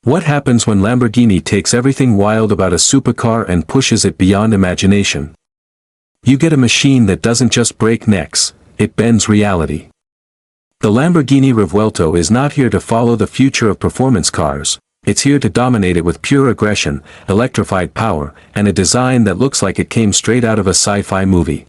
What happens when Lamborghini takes everything wild about a supercar and pushes it beyond imagination? You get a machine that doesn't just break necks, it bends reality. The Lamborghini Revuelto is not here to follow the future of performance cars, it's here to dominate it with pure aggression, electrified power, and a design that looks like it came straight out of a sci-fi movie.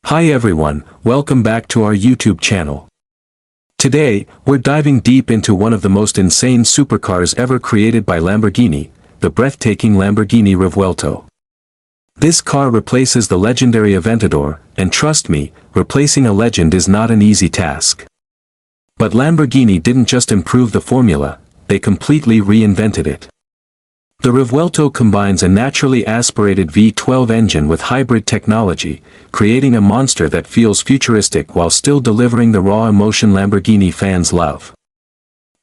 Hi everyone, welcome back to our YouTube channel. Today, we're diving deep into one of the most insane supercars ever created by Lamborghini, the breathtaking Lamborghini Revuelto. This car replaces the legendary Aventador, and trust me, replacing a legend is not an easy task. But Lamborghini didn't just improve the formula, they completely reinvented it. The Revuelto combines a naturally aspirated V12 engine with hybrid technology, creating a monster that feels futuristic while still delivering the raw emotion Lamborghini fans love.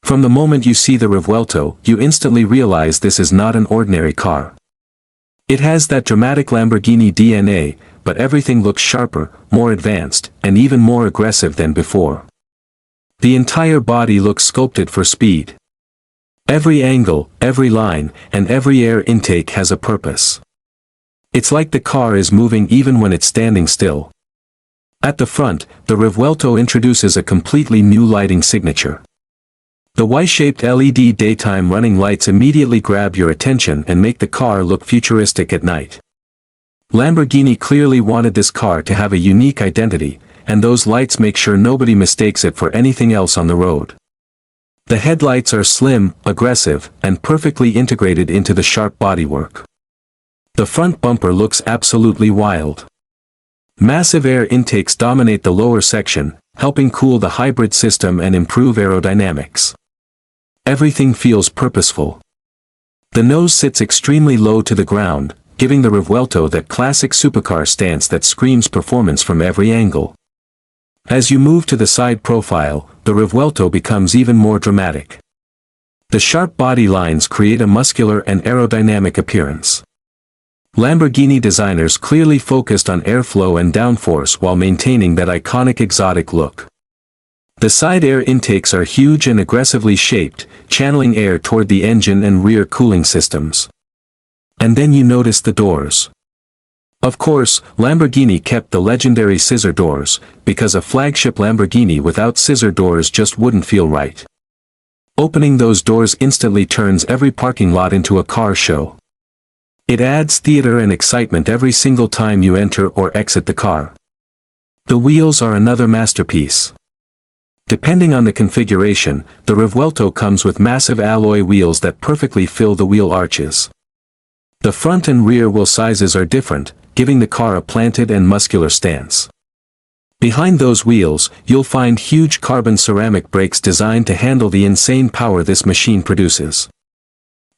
From the moment you see the Revuelto, you instantly realize this is not an ordinary car. It has that dramatic Lamborghini DNA, but everything looks sharper, more advanced, and even more aggressive than before. The entire body looks sculpted for speed. Every angle, every line, and every air intake has a purpose. It's like the car is moving even when it's standing still. At the front, the Revuelto introduces a completely new lighting signature. The Y-shaped LED daytime running lights immediately grab your attention and make the car look futuristic at night. Lamborghini clearly wanted this car to have a unique identity, and those lights make sure nobody mistakes it for anything else on the road. The headlights are slim, aggressive, and perfectly integrated into the sharp bodywork. The front bumper looks absolutely wild. Massive air intakes dominate the lower section, helping cool the hybrid system and improve aerodynamics. Everything feels purposeful. The nose sits extremely low to the ground, giving the Revuelto that classic supercar stance that screams performance from every angle. As you move to the side profile, the Revuelto becomes even more dramatic. The sharp body lines create a muscular and aerodynamic appearance. Lamborghini designers clearly focused on airflow and downforce while maintaining that iconic exotic look. The side air intakes are huge and aggressively shaped, channeling air toward the engine and rear cooling systems. And then you notice the doors. Of course, Lamborghini kept the legendary scissor doors, because a flagship Lamborghini without scissor doors just wouldn't feel right. Opening those doors instantly turns every parking lot into a car show. It adds theater and excitement every single time you enter or exit the car. The wheels are another masterpiece. Depending on the configuration, the Revuelto comes with massive alloy wheels that perfectly fill the wheel arches. The front and rear wheel sizes are different, giving the car a planted and muscular stance. Behind those wheels, you'll find huge carbon ceramic brakes designed to handle the insane power this machine produces.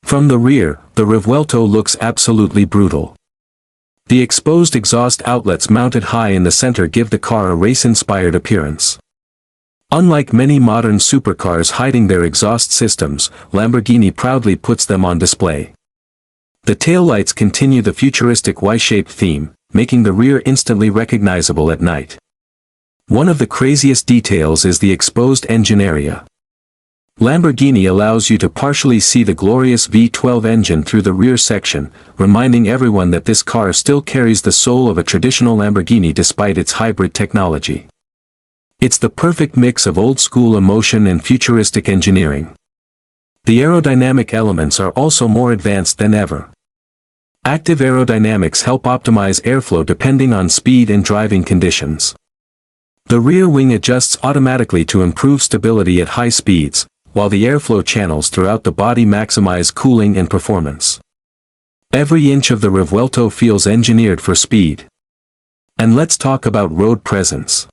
From the rear, the Revuelto looks absolutely brutal. The exposed exhaust outlets mounted high in the center give the car a race-inspired appearance. Unlike many modern supercars hiding their exhaust systems, Lamborghini proudly puts them on display. The taillights continue the futuristic Y-shaped theme, making the rear instantly recognizable at night. One of the craziest details is the exposed engine area. Lamborghini allows you to partially see the glorious V12 engine through the rear section, reminding everyone that this car still carries the soul of a traditional Lamborghini despite its hybrid technology. It's the perfect mix of old-school emotion and futuristic engineering. The aerodynamic elements are also more advanced than ever. Active aerodynamics help optimize airflow depending on speed and driving conditions. The rear wing adjusts automatically to improve stability at high speeds, while the airflow channels throughout the body maximize cooling and performance. Every inch of the Revuelto feels engineered for speed. And let's talk about road presence.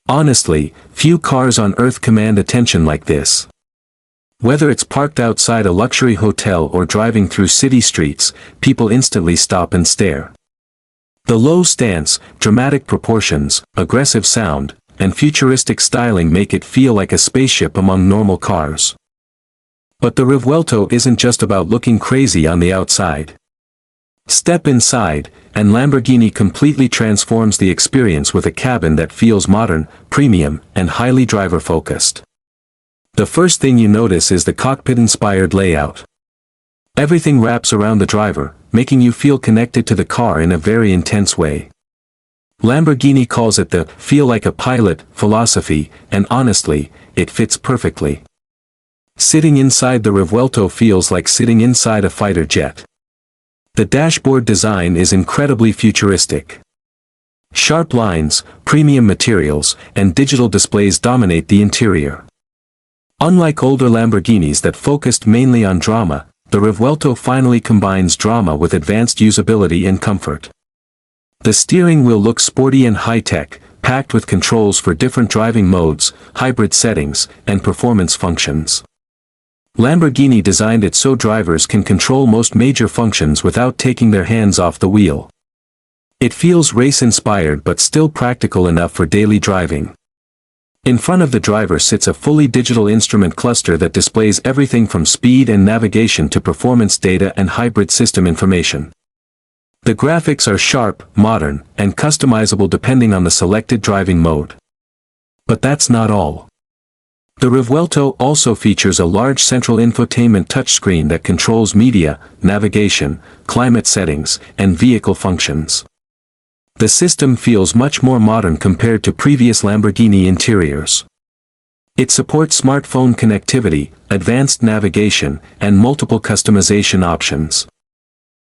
Honestly, few cars on Earth command attention like this. Whether it's parked outside a luxury hotel or driving through city streets, people instantly stop and stare. The low stance, dramatic proportions, aggressive sound, and futuristic styling make it feel like a spaceship among normal cars. But the Revuelto isn't just about looking crazy on the outside. Step inside, and Lamborghini completely transforms the experience with a cabin that feels modern, premium, and highly driver-focused. The first thing you notice is the cockpit-inspired layout. Everything wraps around the driver, making you feel connected to the car in a very intense way. Lamborghini calls it the "feel like a pilot" philosophy, and honestly, it fits perfectly. Sitting inside the Revuelto feels like sitting inside a fighter jet. The dashboard design is incredibly futuristic. Sharp lines, premium materials, and digital displays dominate the interior. Unlike older Lamborghinis that focused mainly on drama, the Revuelto finally combines drama with advanced usability and comfort. The steering wheel looks sporty and high-tech, packed with controls for different driving modes, hybrid settings, and performance functions. Lamborghini designed it so drivers can control most major functions without taking their hands off the wheel. It feels race-inspired but still practical enough for daily driving. In front of the driver sits a fully digital instrument cluster that displays everything from speed and navigation to performance data and hybrid system information. The graphics are sharp, modern, and customizable depending on the selected driving mode. But that's not all. The Revuelto also features a large central infotainment touchscreen that controls media, navigation, climate settings, and vehicle functions. The system feels much more modern compared to previous Lamborghini interiors. It supports smartphone connectivity, advanced navigation, and multiple customization options.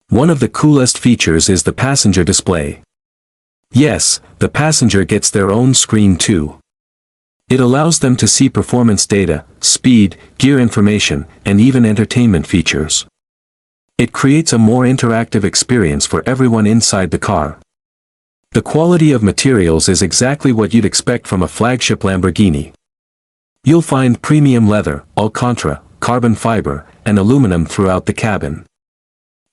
One of the coolest features is the passenger display. Yes, the passenger gets their own screen too. It allows them to see performance data, speed, gear information, and even entertainment features. It creates a more interactive experience for everyone inside the car. The quality of materials is exactly what you'd expect from a flagship Lamborghini. You'll find premium leather, Alcantara, carbon fiber, and aluminum throughout the cabin.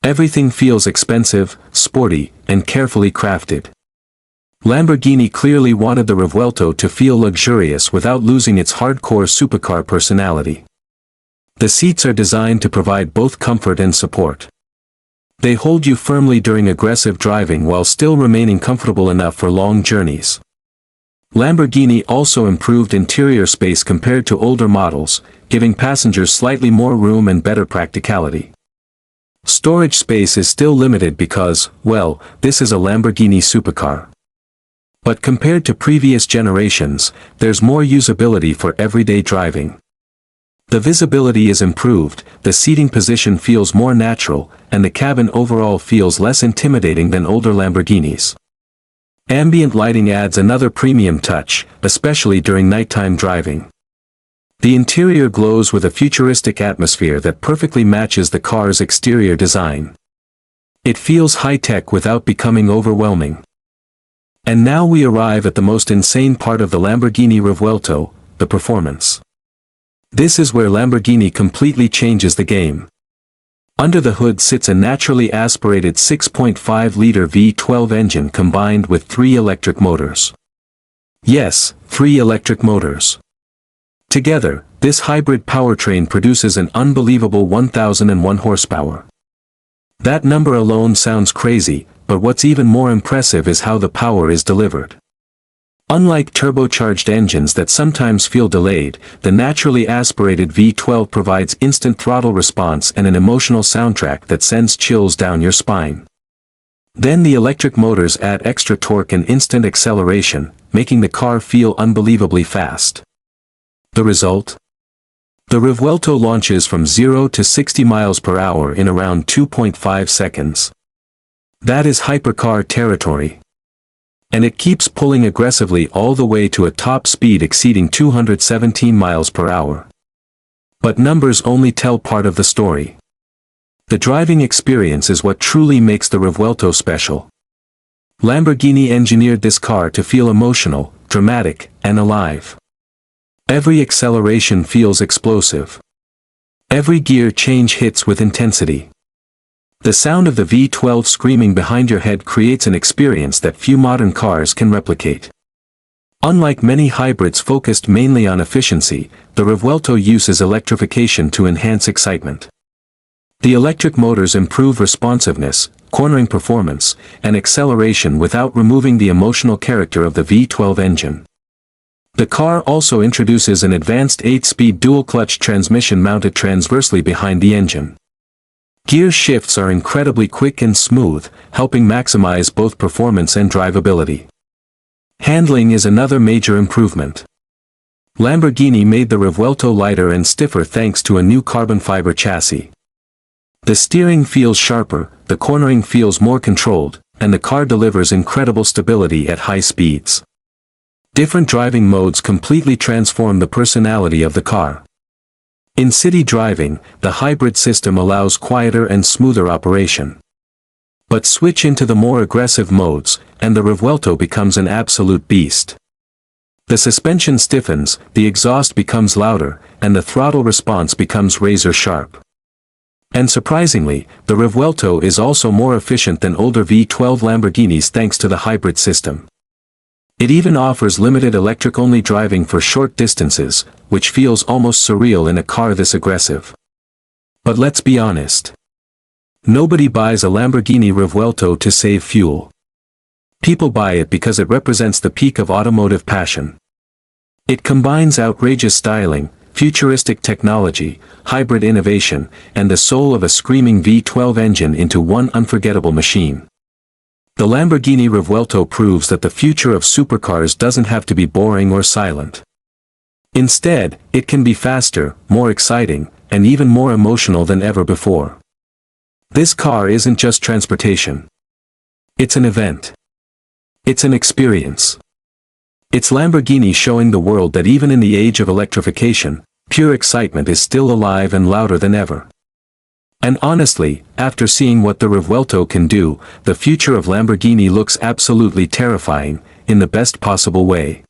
Everything feels expensive, sporty, and carefully crafted. Lamborghini clearly wanted the Revuelto to feel luxurious without losing its hardcore supercar personality. The seats are designed to provide both comfort and support. They hold you firmly during aggressive driving while still remaining comfortable enough for long journeys. Lamborghini also improved interior space compared to older models, giving passengers slightly more room and better practicality. Storage space is still limited because, well, this is a Lamborghini supercar. But compared to previous generations, there's more usability for everyday driving. The visibility is improved, the seating position feels more natural, and the cabin overall feels less intimidating than older Lamborghinis. Ambient lighting adds another premium touch, especially during nighttime driving. The interior glows with a futuristic atmosphere that perfectly matches the car's exterior design. It feels high-tech without becoming overwhelming. And now we arrive at the most insane part of the Lamborghini Revuelto, the performance. This is where Lamborghini completely changes the game. Under the hood sits a naturally aspirated 6.5-liter V12 engine combined with 3 electric motors. Yes, 3 electric motors. Together, this hybrid powertrain produces an unbelievable 1,001 horsepower. That number alone sounds crazy, but what's even more impressive is how the power is delivered. Unlike turbocharged engines that sometimes feel delayed, the naturally aspirated V12 provides instant throttle response and an emotional soundtrack that sends chills down your spine. Then the electric motors add extra torque and instant acceleration, making the car feel unbelievably fast. The result? The Revuelto launches from 0 to 60 miles per hour in around 2.5 seconds. That is hypercar territory. And it keeps pulling aggressively all the way to a top speed exceeding 217 miles per hour. But numbers only tell part of the story. The driving experience is what truly makes the Revuelto special. Lamborghini engineered this car to feel emotional, dramatic, and alive. Every acceleration feels explosive. Every gear change hits with intensity. The sound of the V12 screaming behind your head creates an experience that few modern cars can replicate. Unlike many hybrids focused mainly on efficiency, the Revuelto uses electrification to enhance excitement. The electric motors improve responsiveness, cornering performance, and acceleration without removing the emotional character of the V12 engine. The car also introduces an advanced 8-speed dual-clutch transmission mounted transversely behind the engine. Gear shifts are incredibly quick and smooth, helping maximize both performance and drivability. Handling is another major improvement. Lamborghini made the Revuelto lighter and stiffer thanks to a new carbon fiber chassis. The steering feels sharper, the cornering feels more controlled, and the car delivers incredible stability at high speeds. Different driving modes completely transform the personality of the car. In city driving, the hybrid system allows quieter and smoother operation. But switch into the more aggressive modes, and the Revuelto becomes an absolute beast. The suspension stiffens, the exhaust becomes louder, and the throttle response becomes razor sharp. And surprisingly, the Revuelto is also more efficient than older V12 Lamborghinis thanks to the hybrid system. It even offers limited electric-only driving for short distances, which feels almost surreal in a car this aggressive. But let's be honest. Nobody buys a Lamborghini Revuelto to save fuel. People buy it because it represents the peak of automotive passion. It combines outrageous styling, futuristic technology, hybrid innovation, and the soul of a screaming V12 engine into one unforgettable machine. The Lamborghini Revuelto proves that the future of supercars doesn't have to be boring or silent. Instead, it can be faster, more exciting, and even more emotional than ever before. This car isn't just transportation. It's an event. It's an experience. It's Lamborghini showing the world that even in the age of electrification, pure excitement is still alive and louder than ever. And honestly, after seeing what the Revuelto can do, the future of Lamborghini looks absolutely terrifying, in the best possible way.